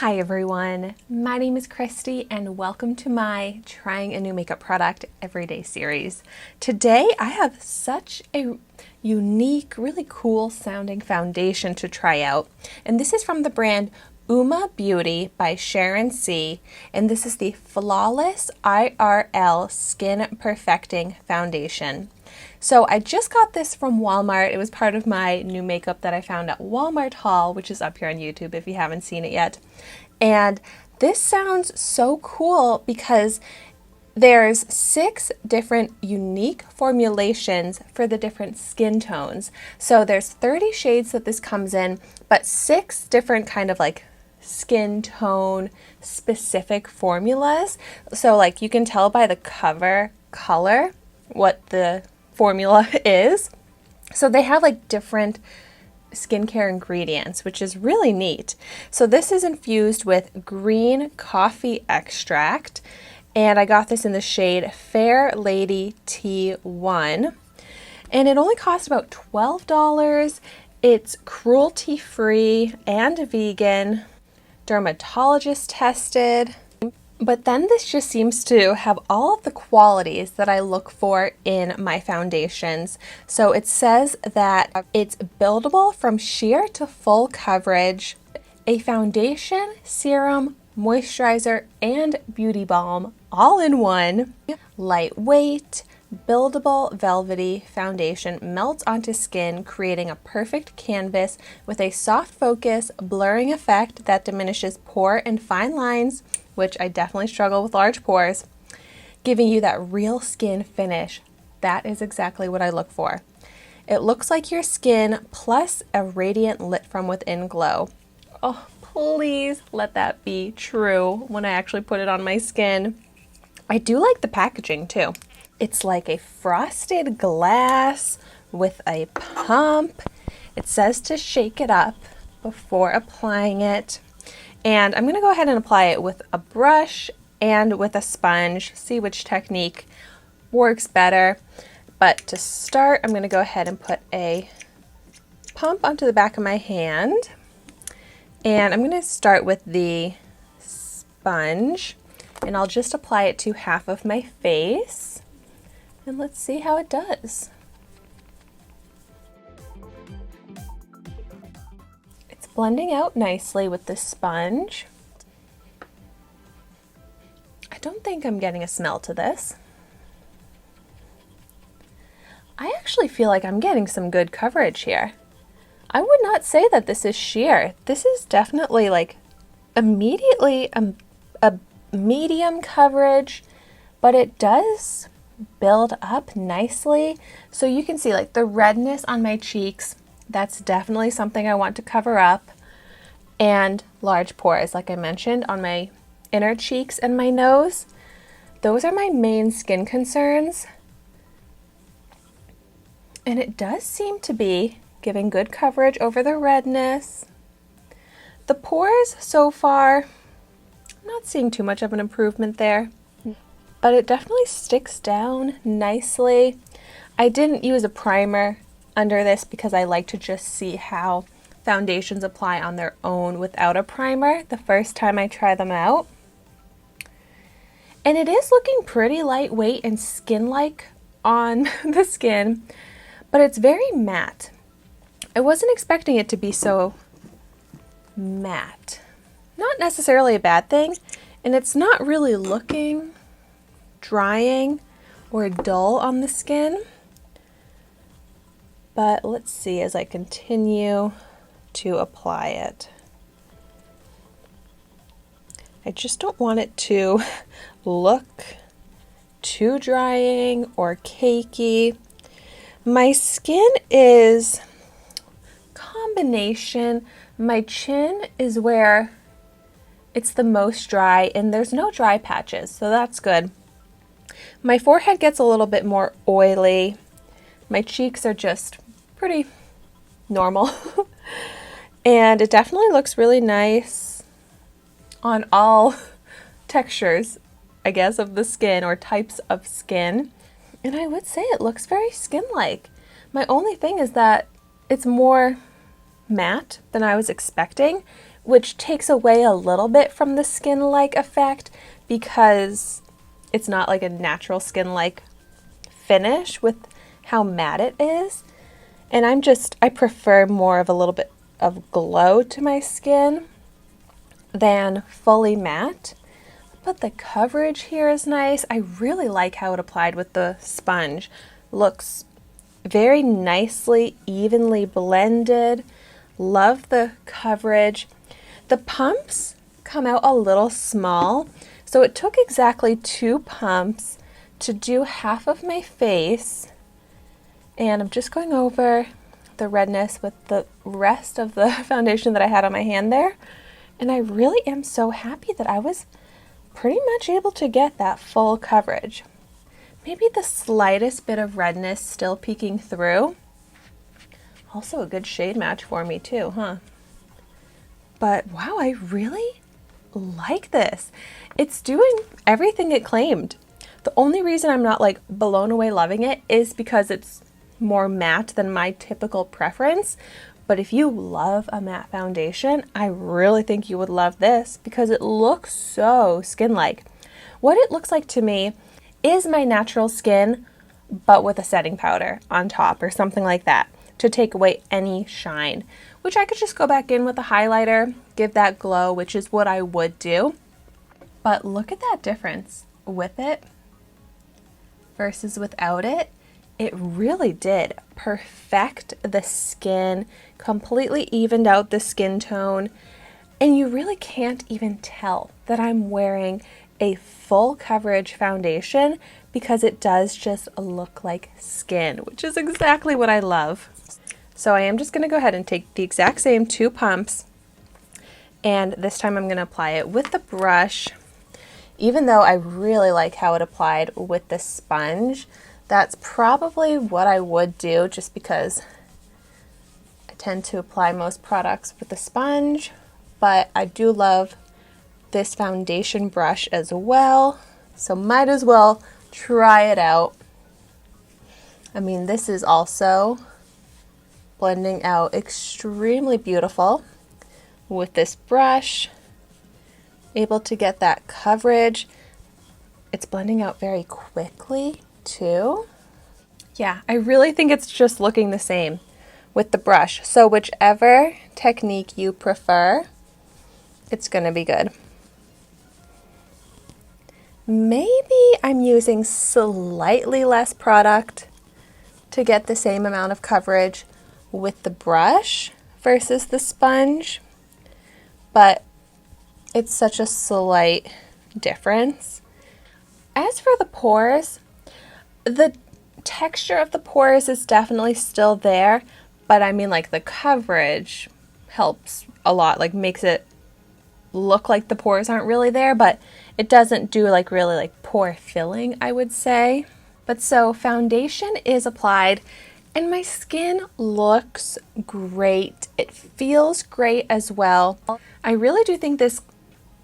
Hi everyone, my name is Christy and welcome to my Trying a New Makeup Product Everyday series. Today I have such a unique, really cool sounding foundation to try out, and this is from the brand Uoma Beauty by Sharon, and this is the Flawless IRL Skin Perfecting Foundation. So I just got this from Walmart. It was part of my new makeup that I found at Walmart haul, which is up here on YouTube if you haven't seen it yet. And this sounds so cool because there's 6 different unique formulations for the different skin tones. So there's 30 shades that this comes in, but 6 different kind of like skin tone specific formulas. So like you can tell by the cover color what the formula is. So they have like different skincare ingredients, which is really neat. So this is infused with green coffee extract, and I got this in the shade Fair Lady T1, and it only cost about $12. It's cruelty free and vegan, dermatologist tested. But then this just seems to have all of the qualities that I look for in my foundations. So it says that it's buildable from sheer to full coverage, a foundation, serum, moisturizer, and beauty balm all in one. Lightweight, buildable, velvety foundation melts onto skin, creating a perfect canvas with a soft focus, blurring effect that diminishes pore and fine lines, which I definitely struggle with large pores, giving you that real skin finish. That is exactly what I look for. It looks like your skin plus a radiant lit from within glow. Oh, please let that be true when I actually put it on my skin. I do like the packaging too. It's like a frosted glass with a pump. It says to shake it up before applying it. And I'm going to go ahead and apply it with a brush and with a sponge, see which technique works better. But to start, I'm going to go ahead and put a pump onto the back of my hand. And I'm going to start with the sponge, and I'll just apply it to half of my face. And let's see how it does. Blending out nicely with the sponge. I don't think I'm getting a smell to this. I actually feel like I'm getting some good coverage here. I would not say that this is sheer. This is definitely like immediately a medium coverage, but it does build up nicely. So you can see like the redness on my cheeks. That's definitely something I want to cover up. And large pores, like I mentioned, on my inner cheeks and my nose. Those are my main skin concerns. And it does seem to be giving good coverage over the redness. The pores so far, I'm not seeing too much of an improvement there, but it definitely sticks down nicely. I didn't use a primer under this because I like to just see how foundations apply on their own without a primer the first time I try them out. And it is looking pretty lightweight and skin-like on the skin, but it's very matte. I wasn't expecting it to be so matte. Not necessarily a bad thing, and it's not really looking drying or dull on the skin. But let's see as I continue to apply it. I just don't want it to look too drying or cakey. My skin is combination. My chin is where it's the most dry, and there's no dry patches, so that's good. My forehead gets a little bit more oily. My cheeks are just pretty normal. And it definitely looks really nice on all textures, I guess, of the skin or types of skin. And I would say it looks very skin-like. My only thing is that it's more matte than I was expecting, which takes away a little bit from the skin-like effect because it's not like a natural skin-like finish with how matte it is. And I prefer more of a little bit of glow to my skin than fully matte. But the coverage here is nice. I really like how it applied with the sponge. Looks very nicely, evenly blended. Love the coverage. The pumps come out a little small, so it took exactly 2 pumps to do half of my face. And I'm just going over the redness with the rest of the foundation that I had on my hand there. And I really am so happy that I was pretty much able to get that full coverage. Maybe the slightest bit of redness still peeking through. Also a good shade match for me too, huh? But wow, I really like this. It's doing everything it claimed. The only reason I'm not like blown away loving it is because it's more matte than my typical preference. But if you love a matte foundation, I really think you would love this because it looks so skin-like. What it looks like to me is my natural skin, but with a setting powder on top or something like that to take away any shine, which I could just go back in with a highlighter, give that glow, which is what I would do. But look at that difference with it versus without it. It really did perfect the skin, completely evened out the skin tone, and you really can't even tell that I'm wearing a full coverage foundation because it does just look like skin, which is exactly what I love. So I am just going to go ahead and take the exact same 2 pumps, and this time I'm going to apply it with the brush. Even though I really like how it applied with the sponge, that's probably what I would do just because I tend to apply most products with the sponge, but I do love this foundation brush as well, so might as well try it out. I mean, this is also blending out extremely beautiful with this brush, able to get that coverage. It's blending out very quickly too. Yeah, I really think it's just looking the same with the brush. So whichever technique you prefer, it's going to be good. Maybe I'm using slightly less product to get the same amount of coverage with the brush versus the sponge, but it's such a slight difference. As for the pores, the texture of the pores is definitely still there, but I mean like the coverage helps a lot, like makes it look like the pores aren't really there, but it doesn't do like really like pore filling, I would say. But so foundation is applied and my skin looks great. It feels great as well. I really do think this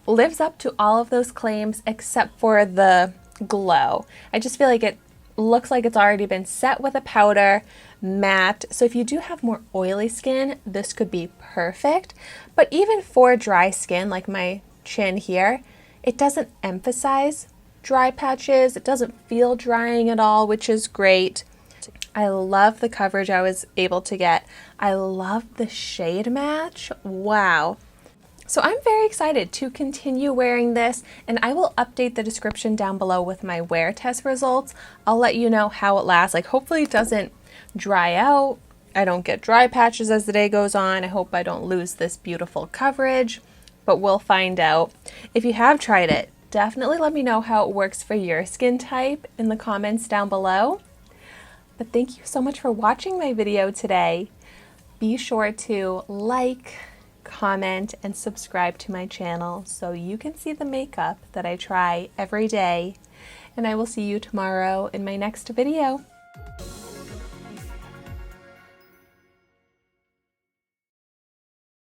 lives up to all of those claims except for the glow. I just feel like it looks like it's already been set with a powder, matte. So if you do have more oily skin, this could be perfect. But even for dry skin, like my chin here, it doesn't emphasize dry patches. It doesn't feel drying at all, which is great. I love the coverage I was able to get. I love the shade match. Wow. So I'm very excited to continue wearing this, and I will update the description down below with my wear test results. I'll let you know how it lasts. Like, hopefully it doesn't dry out. I don't get dry patches as the day goes on. I hope I don't lose this beautiful coverage, but we'll find out. If you have tried it, definitely let me know how it works for your skin type in the comments down below. But thank you so much for watching my video today. Be sure to like, comment, and subscribe to my channel so you can see the makeup that I try every day. And I will see you tomorrow in my next video.